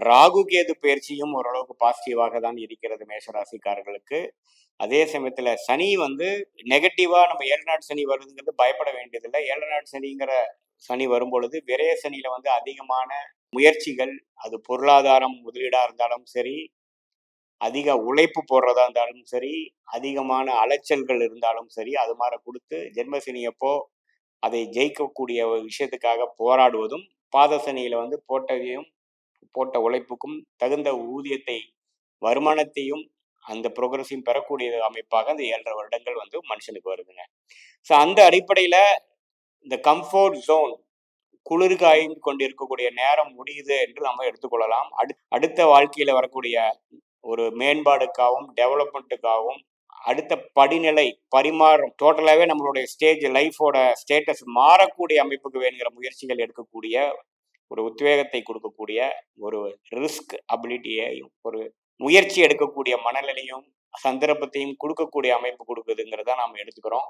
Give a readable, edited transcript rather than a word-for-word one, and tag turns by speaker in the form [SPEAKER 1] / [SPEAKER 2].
[SPEAKER 1] ராகு கேது பயிற்சியும் ஓரளவுக்கு பாசிட்டிவாக தான் இருக்கிறது மேஷராசிக்காரர்களுக்கு. அதே சமயத்துல சனி வந்து நெகட்டிவா நம்ம 7 நாட் சனி வருதுங்கிறது பயப்பட வேண்டியதில்லை. 7 நாட் சனிங்கிற சனி வரும்பொழுது விரய சனியில வந்து அதிகமான முயற்சிகள், அது பொருளாதாரம் முதலீடா இருந்தாலும் சரி, அதிக உழைப்பு போடுறதா இருந்தாலும் சரி, அதிகமான அலைச்சல்கள் இருந்தாலும் சரி, அது மாதிரி கொடுத்து ஜென்ம சனியப்போ அதை ஜெயிக்கக்கூடிய ஒரு விஷயத்துக்காக போராடுவதும், பாத சனியில வந்து போட்ட உழைப்புக்கும் தகுந்த ஊதியத்தை, வருமானத்தையும், அந்த ப்ரோக்ரஸையும் பெறக்கூடிய அமைப்பாக அந்த 7.5 வருடங்கள் வந்து மனுஷனுக்கு வருதுங்க. ஸோ அந்த அடிப்படையில இந்த கம்ஃபோர்ட் ஜோன் குளிர் காய்ந்து கொண்டிருக்கக்கூடிய நேரம் முடியுது என்று நம்ம எடுத்துக்கொள்ளலாம். அடுத்த வாழ்க்கையில வரக்கூடிய ஒரு மேம்பாடுக்காகவும் டெவலப்மெண்ட்டுக்காகவும் அடுத்த படிநிலை பரிமாறும் டோட்டலாகவே நம்மளுடைய லைஃபோட ஸ்டேட்டஸ் மாறக்கூடிய அமைப்புக்கு வேணுங்கிற முயற்சிகள் எடுக்கக்கூடிய ஒரு உத்வேகத்தை கொடுக்கக்கூடிய ஒரு ரிஸ்க் அபிலிட்டியையும் ஒரு முயற்சி எடுக்கக்கூடிய மனநிலையும் சந்தர்ப்பத்தையும் கொடுக்கக்கூடிய அமைப்பு கொடுக்குதுங்கிறத நாம் எடுத்துக்கிறோம்.